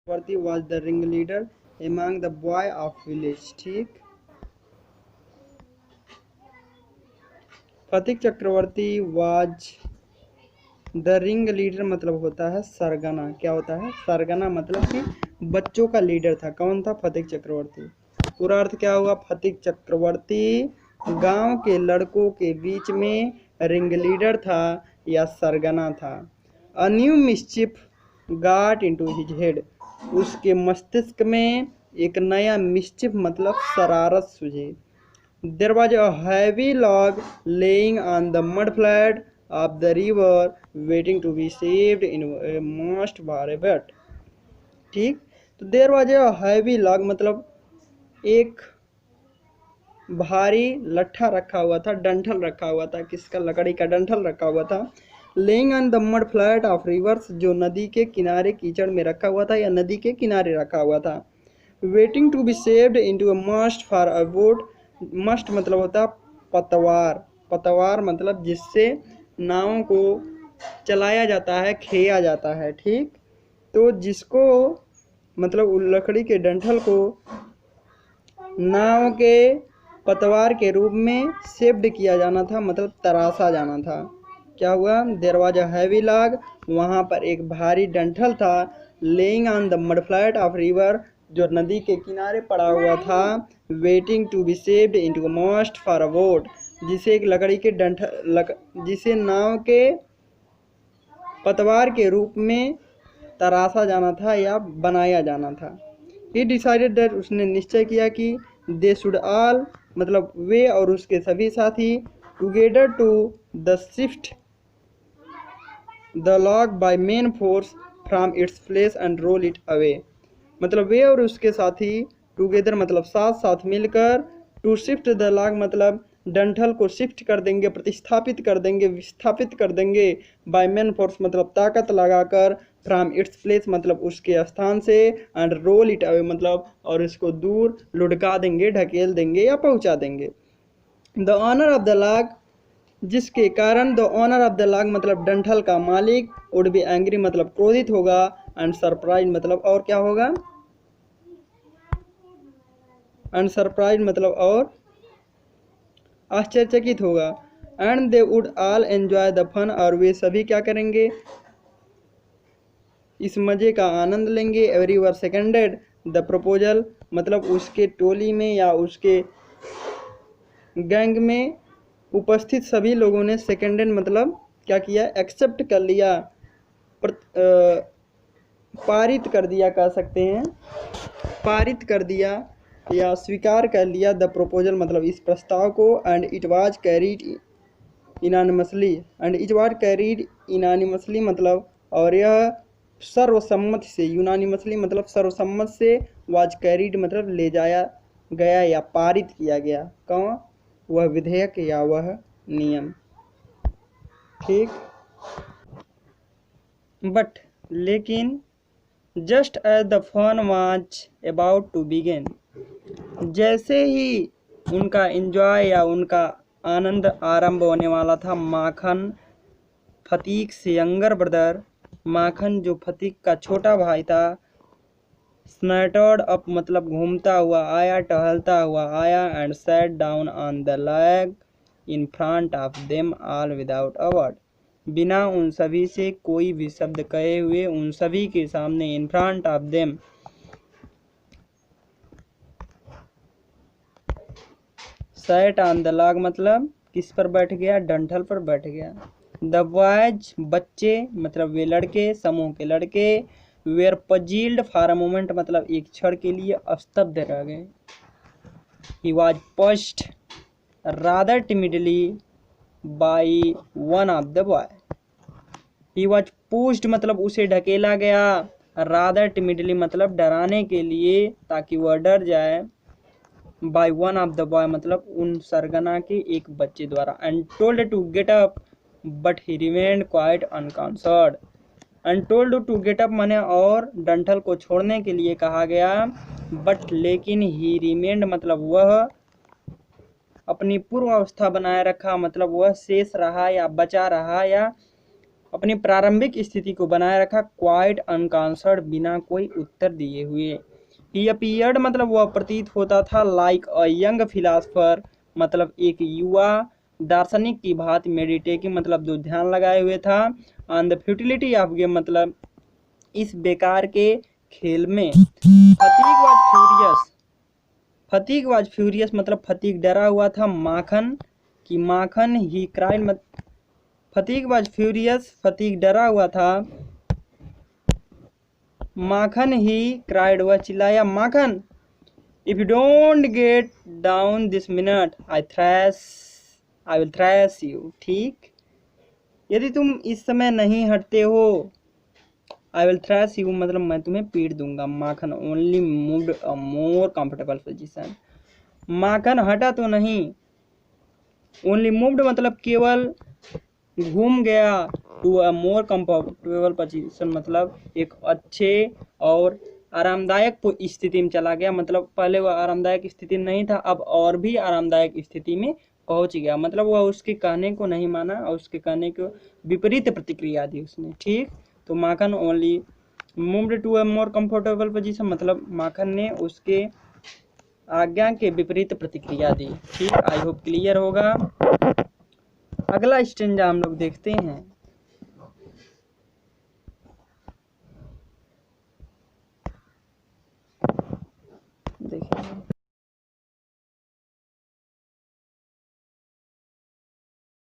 Chakraborty was the ring leader among the boy of village. ठीक, Phatik Chakraborty was the ring leader मतलब होता है सरगना। क्या होता है? सरगना मतलब कि बच्चों का लीडर था। कौन था? फतिक चक्रवर्ती। पूरा अर्थ क्या होगा? फतिक चक्रवर्ती गांव के लड़कों के बीच में रिंग लीडर था या सरगना था। A new mischief got into his head, उसके मस्तिष्क में एक नया मिस्चिफ मतलब शरारत सूझी। There was a heavy log laying on the mud flat of the river waiting to be saved in a mast for a boat। ठीक, तो देर was a heavy log मतलब एक भारी लट्ठा रखा हुआ था, डंठल रखा हुआ था। किसका? लकड़ी का डंठल रखा हुआ था। Lying on the mud flat of reverse, जो नदी के किनारे कीचड़ में रखा हुआ था या नदी के किनारे रखा हुआ था। Waiting to be saved into a mast for a boat, mast मतलब होता है पतवार। पतवार मतलब जिससे नाव को चलाया जाता है, खेया जाता है। ठीक, तो जिसको मतलब लकड़ी के डंठल को नाव के पतवार के रूप में शेप्ड किया जाना था, मतलब तराशा जाना था। क्या हुआ? There was a heavy log, वहाँ पर एक भारी डंठल था। Lying on the mud flat of river, जो नदी के किनारे पड़ा हुआ था। Waiting to be shaped into a mast for a boat, जिसे एक लकड़ी के जिसे नाव के पतवार के रूप में तराशा जाना था या बनाया जाना था। ही डिसाइडेड दैट, उसने निश्चय किया कि दे शुड ऑल मतलब वे और उसके सभी साथी together to the shift the log by main force from its place and roll it away, मतलब वे और उसके साथी टुगेदर मतलब साथ साथ मिलकर टू शिफ्ट द लॉग मतलब डंठल को शिफ्ट कर देंगे, प्रतिस्थापित कर देंगे, विस्थापित कर देंगे। बाय मेन फोर्स मतलब ताकत लगाकर, फ्रॉम इट्स प्लेस मतलब उसके स्थान से, एंड रोल इट अवे मतलब और इसको दूर लुढ़का देंगे, ढकेल देंगे या पहुंचा देंगे। The owner of the log, जिसके कारण the owner of the log मतलब डंठल का मालिक, वुड बी एंग्री मतलब क्रोधित होगा, एंड सरप्राइज मतलब और क्या होगा? एंड सरप्राइज मतलब और आश्चर्यचकित होगा। And they would all enjoy the fun, और वे सभी क्या करेंगे? इस मजे का आनंद लेंगे। Every were seconded the proposal, मतलब उसके टोली में या उसके गैंग में उपस्थित सभी लोगों ने सेकेंडेड मतलब क्या किया? एक्सेप्ट कर लिया, पारित कर दिया, कह सकते हैं पारित कर दिया या स्वीकार कर लिया। द प्रपोजल मतलब इस प्रस्ताव को। And it was carried unanimously, and it was carried unanimously मतलब और यह सर्वसम्मत से, यूनानिमसली मतलब सर्वसम्मत से, वाज कैरीड मतलब ले जाया गया या पारित किया गया। कौन? वह विधेयक या वह नियम। ठीक, बट लेकिन just as the fun was about to begin, जैसे ही उनका एंजॉय या उनका आनंद आरंभ होने वाला था, माखन फतीक से यंगर ब्रदर, माखन जो फतीक का छोटा भाई था, स्नैटर्ड अप मतलब घूमता हुआ आया, टहलता हुआ आया, and sat down on the lag in front of them all without a word, बिना उन सभी से कोई भी शब्द कहे हुए उन सभी के सामने, in front of them sat on the log मतलब किस पर बैठ गया? डंठल पर बैठ गया। द बॉयज बच्चे मतलब वे लड़के, समूह के लड़के, were puzzled for a moment मतलब एक क्षण के लिए स्तब्ध रह गए। He was pushed rather timidly by one of the boy, he was pushed मतलब उसे ढकेला गया, रादर टिमिडली मतलब डराने के लिए ताकि वह डर जाए, by one of the boy मतलब उन सरगना के एक बच्चे द्वारा, and told to get up but he remained quite unconcerned, and told to get up माने और डंठल को छोड़ने के लिए कहा गया, बट लेकिन ही रिमेन्ड मतलब वह अपनी पूर्व अवस्था बनाए रखा, मतलब वह शेष रहा या बचा रहा या अपनी प्रारंभिक स्थिति को बनाए रखा, क्वाइट अनकांसर्ड, बिना कोई उत्तर दिए हुए। ही अपीयर्ड मतलब वह प्रतीत होता था, लाइक अ यंग फिलासफर मतलब एक युवा दार्शनिक की भांति, मेडिटेटिंग मतलब जो ध्यान लगाए हुए था, on the futility of game मतलब इस बेकार के खेल में। फतीग वाज फ्यूरियस मतलब फतीग डरा हुआ था, माखन की Makhan he cried Phatik was furious Phatik डरा हुआ था, माखन ही क्राइड वह चिल्लाया, Makhan if you don't get down this minute I will thrash you. ठीक, यदि तुम इस समय नहीं हटते हो, आई विल थ्रैश यू मतलब मैं तुम्हें पीट दूंगा। Makhan only moved a more comfortable position, Makhan हटा तो नहीं, ओनली मूव्ड मतलब केवल घूम गया, to a more comfortable position मतलब एक अच्छे और आरामदायक स्थिति में चला गया, मतलब पहले वह आरामदायक स्थिति में नहीं था, अब और भी आरामदायक स्थिति में पहुंच गया, मतलब वह उसके कहने को नहीं माना और उसके कहने को विपरीत प्रतिक्रिया दी उसने। ठीक, तो Makhan only moved to a more comfortable position मतलब माखन ने उसके आज्ञा के विपरीत प्रतिक्रिया दी। ठीक, आई होप क्लियर होगा। अगला स्टेंजा हम लोग देखते हैं।